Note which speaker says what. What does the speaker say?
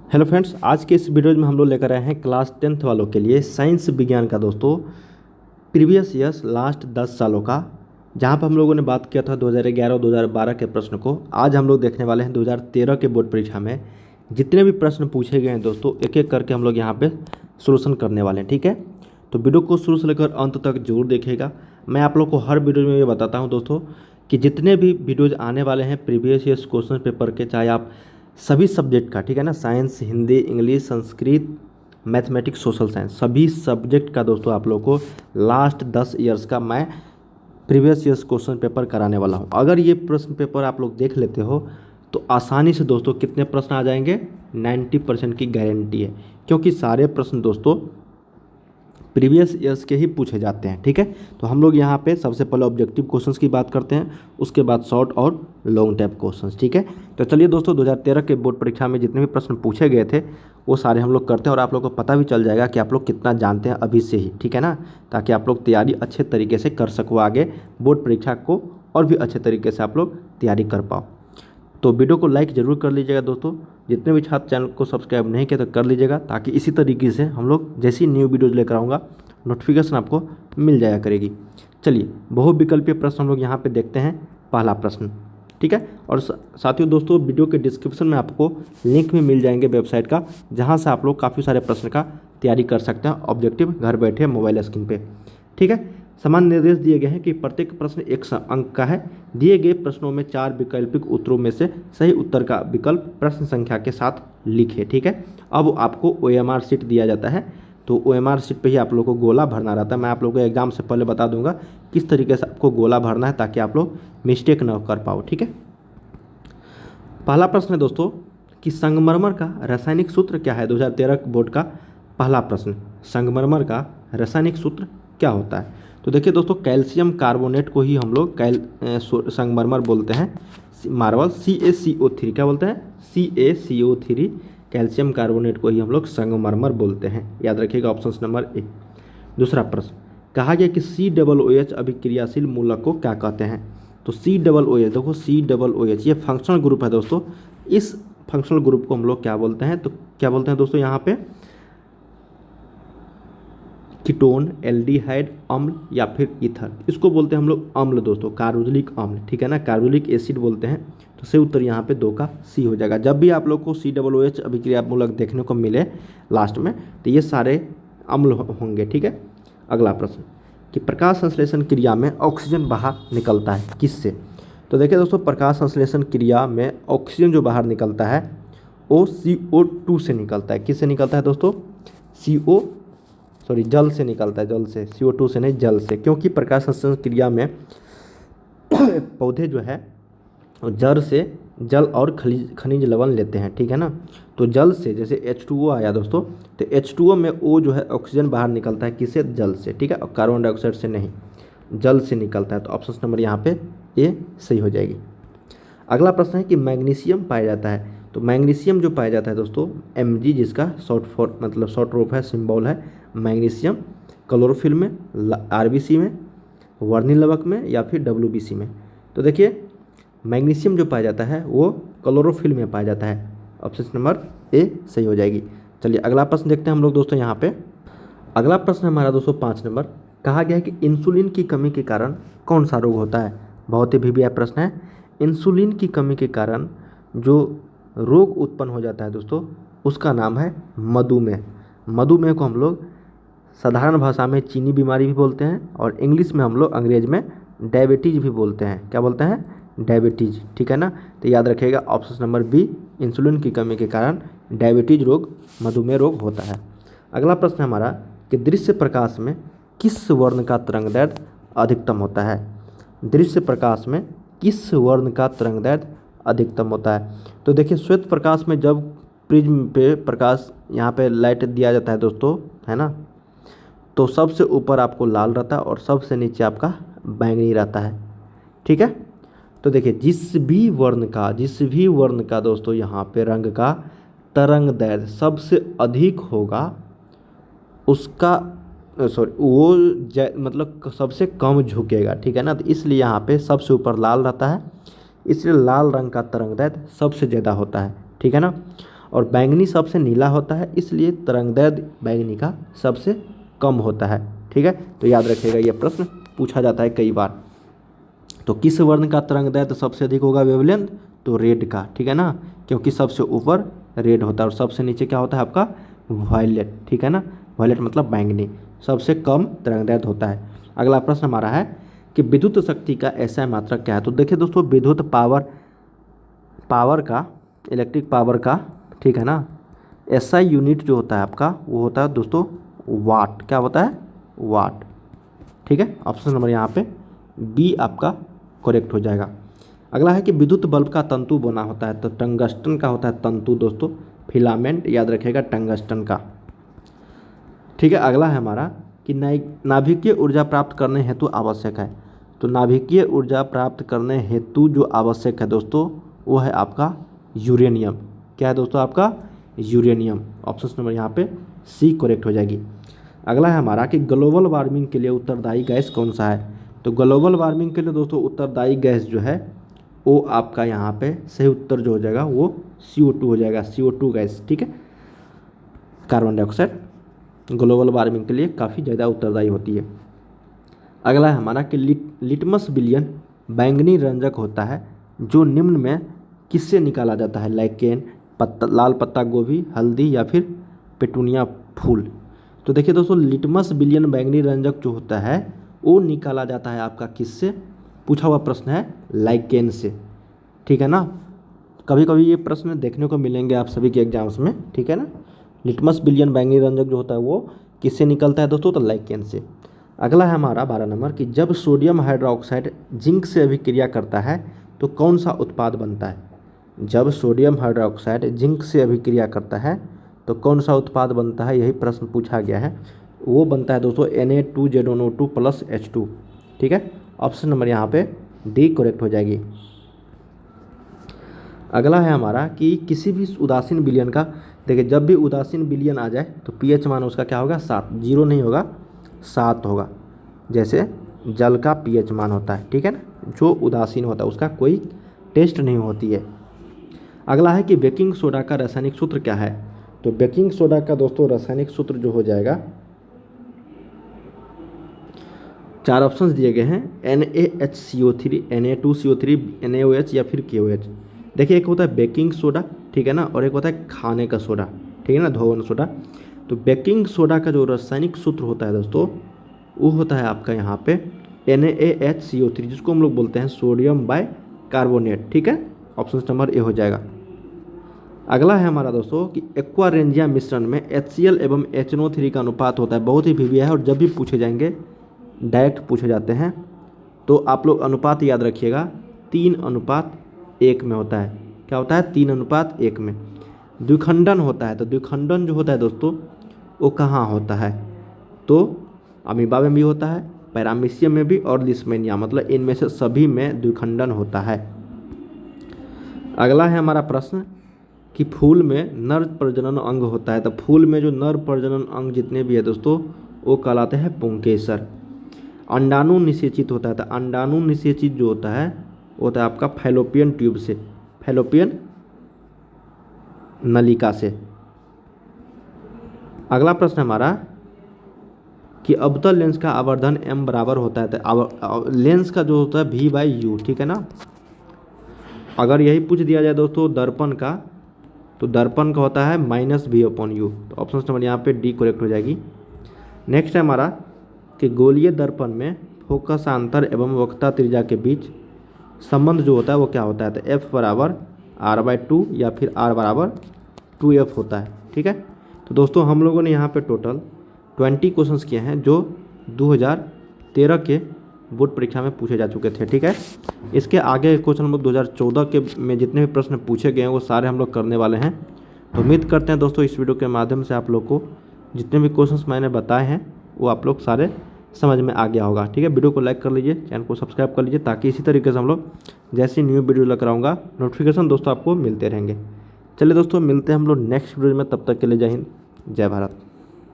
Speaker 1: Hello friends, आज के इस वीडियो में हम लोग लेकर आए हैं क्लास 10th वालों के लिए साइंस विज्ञान का दोस्तों प्रीवियस ईयर्स लास्ट 10 सालों का, जहां पर हम लोगों ने बात किया था 2011 और 2012 के प्रश्न को। आज हम लोग देखने वाले हैं 2013 के बोर्ड परीक्षा में जितने भी प्रश्न पूछे गए हैं दोस्तों, एक एक करके हम लोग यहाँ पे सोल्यूशन करने वाले हैं। ठीक है, तो वीडियो को शुरू से लेकर अंत तक जरूर देखिएगा। मैं आप लोग को हर वीडियो में ये बताता हूँ दोस्तों कि जितने भी वीडियोज़ आने वाले हैं प्रीवियस ईयर्स क्वेश्चन पेपर के, चाहे आप सभी सब्जेक्ट का, ठीक है ना, science, Hindi, English, Sanskrit, mathematics, social science, सभी सब्जेक्ट का दोस्तों आप लोग को लास्ट 10 ईयर्स का मैं प्रीवियस ईयर्स क्वेश्चन पेपर कराने वाला हूं। अगर ये प्रश्न पेपर आप लोग देख लेते हो तो आसानी से दोस्तों कितने प्रश्न आ जाएंगे, 90% की गारंटी है, क्योंकि सारे प्रश्न दोस्तों प्रीवियस ईयर्स के ही पूछे जाते हैं। ठीक है, तो हम लोग यहाँ पे सबसे पहले ऑब्जेक्टिव क्वेश्चंस की बात करते हैं, उसके बाद शॉर्ट और लॉन्ग टाइप क्वेश्चंस। ठीक है, तो चलिए दोस्तों 2013 के बोर्ड परीक्षा में जितने भी प्रश्न पूछे गए थे वो सारे हम लोग करते हैं और आप लोग को पता भी चल जाएगा कि आप लोग कितना जानते हैं अभी से ही। ठीक है ना, ताकि आप लोग तैयारी अच्छे तरीके से कर सको, आगे बोर्ड परीक्षा को और भी अच्छे तरीके से आप लोग तैयारी कर पाओ। तो वीडियो को लाइक ज़रूर कर लीजिएगा दोस्तों। जितने भी छात्र चैनल को सब्सक्राइब नहीं किया तो कर लीजिएगा, ताकि इसी तरीके से हम लोग जैसी न्यू वीडियोज़ लेकर आऊँगा नोटिफिकेशन आपको मिल जाया करेगी। चलिए बहुविकल्पीय प्रश्न हम लोग यहाँ पे देखते हैं। पहला प्रश्न, ठीक है, और साथियों दोस्तों वीडियो के डिस्क्रिप्शन में आपको लिंक भी मिल जाएंगे वेबसाइट का, जहाँ से आप लोग काफ़ी सारे प्रश्न का तैयारी कर सकते हैं ऑब्जेक्टिव घर बैठे मोबाइल स्क्रीन पे। ठीक है, समान निर्देश दिए गए हैं कि प्रत्येक प्रश्न 1 अंक का है। दिए गए प्रश्नों में 4 वैकल्पिक उत्तरों में से सही उत्तर का विकल्प प्रश्न संख्या के साथ लिखे। ठीक है, अब आपको OMR शीट दिया जाता है, तो OMR शीट पे ही आप लोग को गोला भरना रहता है। मैं आप लोगों को एग्जाम से पहले बता दूंगा किस तरीके से आपको गोला भरना है, ताकि आप लोग मिस्टेक न कर पाओ। ठीक है, पहला प्रश्न है दोस्तों कि संगमरमर का रासायनिक सूत्र क्या है। 2013 बोर्ड का पहला प्रश्न, संगमरमर का रासायनिक सूत्र क्या होता है। तो देखिए दोस्तों, कैल्शियम कार्बोनेट को ही हम लोग संगमरमर बोलते हैं, मार्बल, CaCO3 क्या बोलते हैं, CaCO3, कैल्शियम कार्बोनेट को ही हम लोग संगमरमर बोलते हैं। याद रखिएगा, ऑप्शन नंबर ए। दूसरा प्रश्न, कहा गया कि COOH अभिक्रियाशील मूलक को क्या कहते हैं। तो COOH, देखो COOH ये फंक्शनल ग्रुप है दोस्तों। इस फंक्शनल ग्रुप को हम लोग क्या बोलते हैं, तो क्या बोलते हैं दोस्तों यहाँ पे, कीटोन, एल्डिहाइड अम्ल या फिर ईथर, इसको बोलते हैं हम लोग अम्ल दोस्तों, कार्बोक्सिलिक अम्ल। ठीक है ना, कार्बोक्सिलिक एसिड बोलते हैं। तो सही उत्तर यहाँ पे 2 का C हो जाएगा। जब भी आप लोग को COOH अभिक्रियामूलक देखने को मिले लास्ट में, तो ये सारे अम्ल होंगे। ठीक है, अगला प्रश्न कि प्रकाश संश्लेषण क्रिया में ऑक्सीजन बाहर निकलता है किससे। तो देखिए दोस्तों, प्रकाश संश्लेषण क्रिया में ऑक्सीजन जो बाहर निकलता है वो CO2 से निकलता है। किससे निकलता है दोस्तों, जल से निकलता है, जल से, CO2 से नहीं, जल से। क्योंकि प्रकाश संश्लेषण क्रिया में पौधे जो है जड़ से जल और खनिज लवण लेते हैं। ठीक है ना, तो जल से जैसे H2O आया दोस्तों, तो H2O में O जो है ऑक्सीजन बाहर निकलता है, किससे, जल से। ठीक है, और कार्बन डाइऑक्साइड से नहीं, जल से निकलता है। तो ऑप्शन नंबर यहाँ पे ए सही हो जाएगी। अगला प्रश्न है कि मैग्नीशियम पाया जाता है। तो मैग्नीशियम जो पाया जाता है दोस्तों, Mg, जिसका शॉर्ट रूप है, सिंबल है मैग्नीशियम, क्लोरोफिल में, RBC में, वर्णी लवक में या फिर WBC में। तो देखिए मैग्नीशियम जो पाया जाता है वो क्लोरोफिल में पाया जाता है। ऑप्शन नंबर ए सही हो जाएगी। चलिए अगला प्रश्न देखते हैं हम लोग दोस्तों यहाँ पे। अगला प्रश्न हमारा दोस्तों 5 नंबर, कहा गया है कि इंसुलिन की कमी के कारण कौन सा रोग होता है। बहुत ही VVI प्रश्न है। इंसुलिन की कमी के कारण जो रोग उत्पन्न हो जाता है दोस्तों, उसका नाम है मधुमेह। मधुमेह को हम लोग साधारण भाषा में चीनी बीमारी भी बोलते हैं, और इंग्लिश में हम लोग, अंग्रेज में डायबिटीज़ भी बोलते हैं। क्या बोलते हैं, डायबिटीज़। ठीक है ना, तो याद रखिएगा ऑप्शन नंबर बी, इंसुलिन की कमी के कारण डायबिटीज रोग, मधुमेह रोग होता है। अगला प्रश्न हमारा कि दृश्य प्रकाश में किस वर्ण का तरंगदैर्घ्य अधिकतम होता है। दृश्य प्रकाश में किस वर्ण का तरंगदैर्घ्य अधिकतम होता है। तो देखिए श्वेत प्रकाश में जब प्रिज्म पे प्रकाश, यहाँ पे लाइट दिया जाता है दोस्तों, है ना, तो सबसे ऊपर आपको लाल रहता है और सबसे नीचे आपका बैंगनी रहता है। ठीक है, तो देखिए जिस भी वर्ण का दोस्तों यहाँ पे रंग का तरंगदैर्घ्य सबसे अधिक होगा, उसका मतलब सबसे कम झुकेगा। ठीक है ना, तो इसलिए यहाँ पे सबसे ऊपर लाल रहता है, इसलिए लाल रंग का तरंगदैर्घ्य सबसे ज़्यादा होता है। ठीक है ना, और बैंगनी सबसे नीला होता है, इसलिए तरंगदैर्ध्य बैंगनी का सबसे कम होता है। ठीक है, तो याद रखिएगा, ये प्रश्न पूछा जाता है कई बार। तो किस वर्ण का तरंगदैर्ध्य सबसे अधिक होगा वेवलेंथ? तो रेड का। ठीक है ना, क्योंकि सबसे ऊपर रेड होता है और सबसे नीचे क्या होता है आपका वायलेट। ठीक है ना, वायलेट मतलब बैंगनी, सबसे कम तरंगदैर्ध्य होता है। अगला प्रश्न हमारा है कि विद्युत शक्ति का SI मात्रक क्या है? तो देखिए दोस्तों, विद्युत पावर का, इलेक्ट्रिक पावर का, ठीक है ना, SI यूनिट जो होता है आपका वो होता है दोस्तों वाट। क्या होता है? वाट। ठीक है, ऑप्शन नंबर यहाँ पे बी आपका करेक्ट हो जाएगा। अगला है कि विद्युत बल्ब का तंतु बना होता है, तो टंगस्टन का होता है तंतु दोस्तों, फिलामेंट याद रखिएगा टंगस्टन का। ठीक है, अगला है हमारा कि नाभिकीय ऊर्जा प्राप्त करने हेतु आवश्यक है। तो नाभिकीय ऊर्जा प्राप्त करने हेतु जो आवश्यक है दोस्तों वो है आपका यूरेनियम। क्या है दोस्तों? आपका यूरेनियम। ऑप्शन नंबर यहाँ पे सी करेक्ट हो जाएगी। अगला है हमारा कि ग्लोबल वार्मिंग के लिए उत्तरदायी गैस कौन सा है? तो ग्लोबल वार्मिंग के लिए दोस्तों उत्तरदायी गैस जो है वो आपका यहाँ पे सही उत्तर जो हो जाएगा वो CO2 हो जाएगा, CO2 गैस। ठीक है, कार्बन डाइऑक्साइड ग्लोबल वार्मिंग के लिए काफ़ी ज़्यादा उत्तरदायी होती है। अगला है हमारा कि लिटमस विलियन बैंगनी रंजक होता है जो निम्न में किससे निकाला जाता है? लाइकेन, लाल पत्ता गोभी, हल्दी या फिर पेटूनिया फूल। तो देखिए दोस्तों, लिटमस विलियन बैंगनी रंजक जो होता है वो निकाला जाता है आपका किससे? पूछा हुआ प्रश्न है लाइकेन से। ठीक है ना, कभी कभी ये प्रश्न देखने को मिलेंगे आप सभी के एग्जाम्स में। ठीक है ना, लिटमस विलियन बैंगनी रंजक जो होता है वो किससे निकलता है दोस्तों? तो लाइकेन से। अगला है हमारा 12 नंबर कि जब सोडियम हाइड्रोक्साइड जिंक से अभिक्रिया करता है तो कौन सा उत्पाद बनता है? जब सोडियम हाइड्रोक्साइड जिंक से अभिक्रिया करता है तो कौन सा उत्पाद बनता है, यही प्रश्न पूछा गया है। वो बनता है दोस्तों Na2ZnO2 + H2। ठीक है, ऑप्शन नंबर यहाँ पे डी करेक्ट हो जाएगी। अगला है हमारा कि किसी भी उदासीन विलयन का, देखिए जब भी उदासीन विलयन आ जाए तो pH मान उसका क्या होगा? 7, 0 नहीं होगा, 7 होगा। जैसे जल का pH मान होता है। ठीक है ना, जो उदासीन होता है उसका कोई टेस्ट नहीं होती है। अगला है कि बेकिंग सोडा का रासायनिक सूत्र क्या है? तो बेकिंग सोडा का दोस्तों रासायनिक सूत्र जो हो जाएगा, 4 ऑप्शंस दिए गए हैं, NaHCO3, Na2CO3, NaOH या फिर KOH। देखिए एक होता है बेकिंग सोडा, ठीक है ना, और एक होता है खाने का सोडा, ठीक है ना, धोवन सोडा। तो बेकिंग सोडा का जो रासायनिक सूत्र होता है दोस्तों वो होता है आपका यहाँ पे NaHCO3, जिसको हम लोग बोलते हैं सोडियम बाइकार्बोनेट। ठीक है, ऑप्शन नंबर ए हो जाएगा। अगला है हमारा दोस्तों कि एक्वारेंजिया मिश्रण में HCl एवं HNO3 का अनुपात होता है। बहुत ही वीवी है और जब भी पूछे जाएंगे डायरेक्ट पूछे जाते हैं, तो आप लोग अनुपात याद रखिएगा, 3:1 में होता है। क्या होता है? 3:1 में। द्विखंडन होता है, तो द्विखंडन जो होता है दोस्तों वो कहाँ होता है? तो अमीबा में भी होता है, पैरामीशियम में भी और लिस्मेनिया, मतलब इनमें से सभी में द्विखंडन होता है। अगला है हमारा प्रश्न कि फूल में नर प्रजनन अंग होता है। तो फूल में जो नर प्रजनन अंग जितने भी है दोस्तों वो कहलाते हैं पुंकेसर। अंडाणु निषेचित होता है, तो अंडाणु निषेचित जो होता है वो होता है आपका फैलोपियन ट्यूब से, फैलोपियन नलिका से। अगला प्रश्न हमारा कि अवतल लेंस का आवर्धन m बराबर होता है, तो लेंस का जो होता है V/U। ठीक है ना, अगर यही पूछ दिया जाए दोस्तों दर्पण का, तो दर्पण का होता है -V/U। तो ऑप्शन नंबर यहाँ पे डी करेक्ट हो जाएगी। नेक्स्ट है हमारा कि गोलीय दर्पण में फोकसांतर एवं वक्रता त्रिज्या के बीच संबंध जो होता है वो क्या होता है? तो F = R/2 या फिर R = 2F होता है। ठीक है, तो दोस्तों हम लोगों ने यहाँ पे टोटल 20 क्वेश्चंस किए हैं जो 2013 के बोर्ड परीक्षा में पूछे जा चुके थे। ठीक है, इसके आगे क्वेश्चन हम लोग 2014 के में जितने भी प्रश्न पूछे गए हैं वो सारे हम लोग करने वाले हैं। तो उम्मीद करते हैं दोस्तों इस वीडियो के माध्यम से आप लोग को जितने भी क्वेश्चंस मैंने बताए हैं वो आप लोग सारे समझ में आ गया होगा। ठीक है, वीडियो को लाइक कर लीजिए, चैनल को सब्सक्राइब कर लीजिए, ताकि इसी तरीके से हम लोग जैसी न्यू वीडियो लेकर आऊँगा नोटिफिकेशन दोस्तों आपको मिलते रहेंगे। चलिए दोस्तों मिलते हैं हम लोग नेक्स्ट वीडियो में, तब तक के लिए जय हिंद, जय भारत।